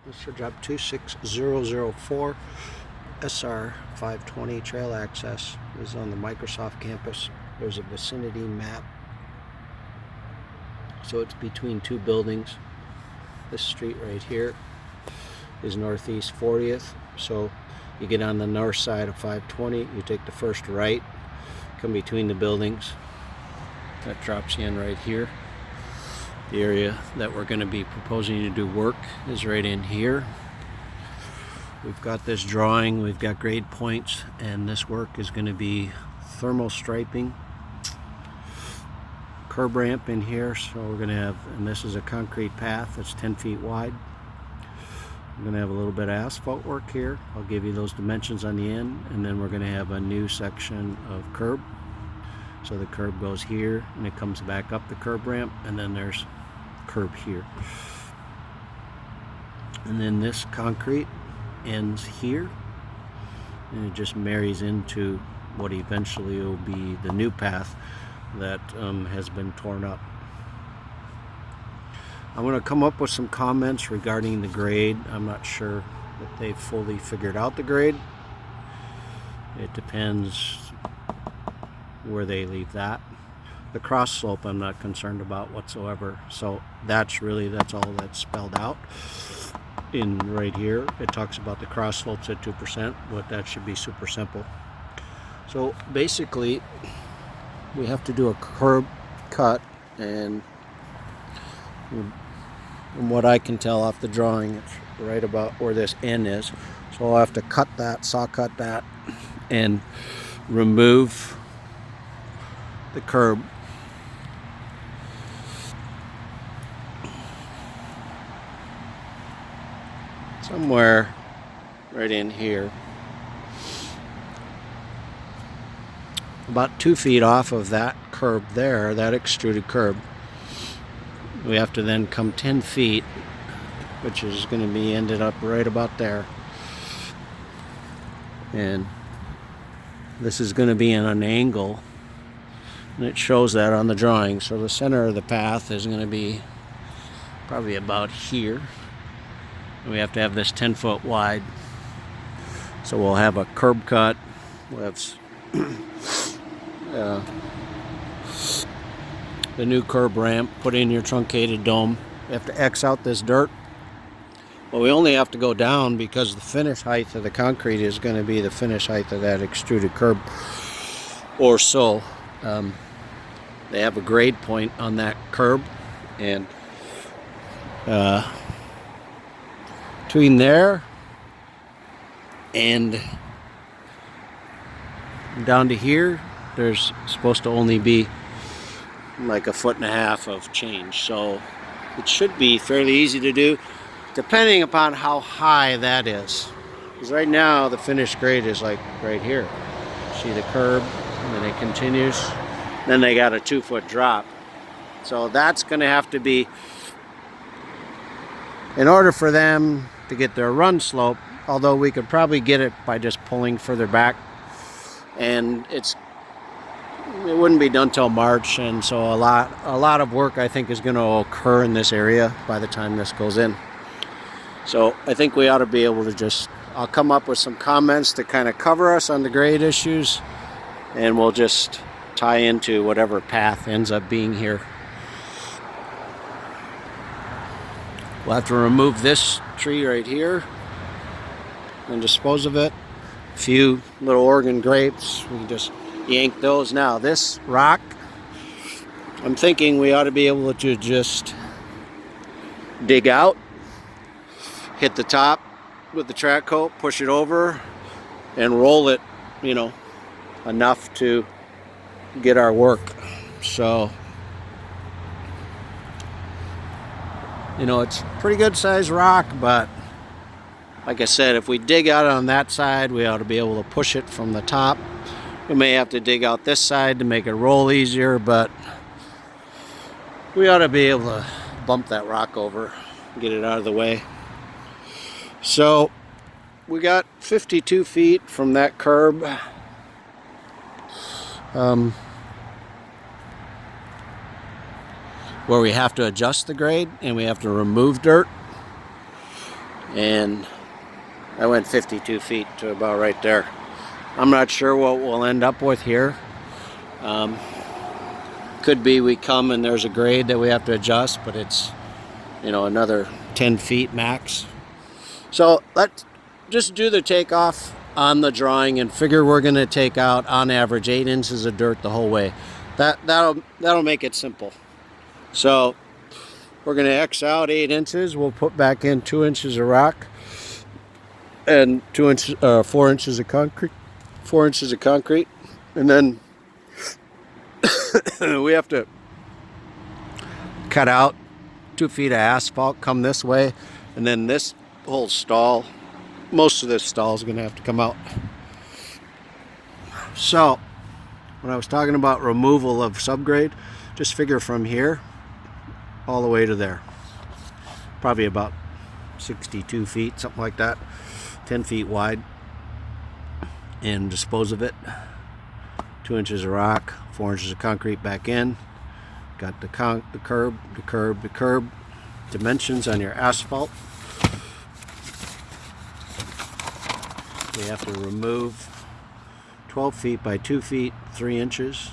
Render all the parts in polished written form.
Mr. Job 26004 SR 520 trail access is on the Microsoft campus. There's a vicinity map. So it's between two buildings. This street right here is Northeast 40th. So you get on the north side of 520, you take the first right, come between the buildings. That drops you in right here. The area that we're going to be proposing to do work is right in here. We've got this drawing, we've got grade points, and this work is going to be thermal striping, curb ramp in here. So we're going to have, and this is a concrete path that's 10 feet wide. We're going to have a little bit of asphalt work here. I'll give you those dimensions on the end, and then we're going to have a new section of curb. So the curb goes here and it comes back up the curb ramp, and then there's curb here. And then this concrete ends here, and it just marries into what eventually will be the new path that has been torn up. I'm going to come up with some comments regarding the grade. I'm not sure that they've fully figured out the grade. It depends where they leave that. The cross slope I'm not concerned about whatsoever. So that's all that's spelled out in right here. It talks about the cross slopes at 2%, but that should be super simple. So basically we have to do a curb cut, and from what I can tell off the drawing, it's right about where this end is. So I'll have to cut that, saw cut that, and remove the curb. Somewhere right in here, about 2 feet off of that curb there, that extruded curb. We have to then come 10 feet, which is going to be ended up right about there. And this is going to be in an angle, and it shows that on the drawing. So the center of the path is going to be probably about here. And we have to have this 10 foot wide. So we'll have a curb cut. We'll have the new curb ramp, put in your truncated dome. You have to X out this dirt. Well, we only have to go down because the finish height of the concrete is going to be the finish height of that extruded curb or so. They have a grade point on that curb, and between there and down to here, there's supposed to only be like 1.5 feet of change. So it should be fairly easy to do, depending upon how high that is. Because right now the finished grade is like right here. See the curb, and then it continues. Then they got a 2 foot drop. So that's going to have to be, in order for them to get their run slope, although we could probably get it by just pulling further back, and it wouldn't be done till March, and so a lot of work I think is going to occur in this area by the time this goes in. So I think we ought to be able to I'll come up with some comments to kind of cover us on the grade issues, and we'll just tie into whatever path ends up being here. We'll have to remove this tree right here and dispose of it. A few little Oregon grapes, we can just yank those. Now this rock, I'm thinking we ought to be able to just dig out, hit the top with the track coat, push it over, and roll it, enough to get our work. So it's pretty good sized rock, but like I said, if we dig out on that side, we ought to be able to push it from the top. We may have to dig out this side to make it roll easier, but we ought to be able to bump that rock over, get it out of the way. So we got 52 feet from that curb. Where we have to adjust the grade and we have to remove dirt. and I went 52 feet to about right there. I'm not sure what we'll end up with here. Could be we come and there's a grade that we have to adjust, but it's, you know, another 10 feet max. So let's just do the takeoff on the drawing and figure we're going to take out on average 8 inches of dirt the whole way. That'll make it simple. So we're going to X out 8 inches. We'll put back in 2 inches of rock and 4 inches of concrete. 4 inches of concrete, and then we have to cut out 2 feet of asphalt, come this way, and then this whole stall, most of this stall is going to have to come out. So when I was talking about removal of subgrade, just figure from here all the way to there, probably about 62 feet, something like that, 10 feet wide, and dispose of it. 2 inches of rock, 4 inches of concrete back in. Got the curb dimensions on your asphalt. We have to remove 12 feet by 2 feet, 3 inches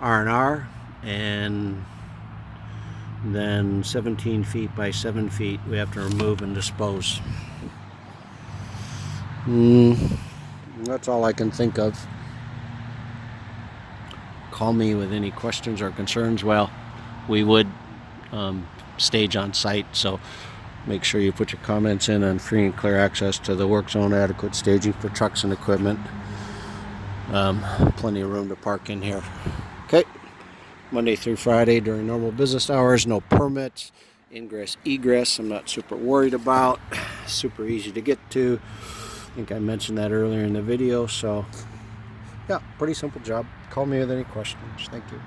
R&R, and then 17 feet by 7 feet we have to remove and dispose. That's all I can think of. Call me with any questions or concerns. Well, we would stage on site, so make sure you put your comments in on free and clear access to the work zone, adequate staging for trucks and equipment. Plenty of room to park in here. Okay, Monday through Friday during normal business hours, no permits, ingress, egress I'm not super worried about, super easy to get to. I think I mentioned that earlier in the video. So yeah, pretty simple job. Call me with any questions. Thank you.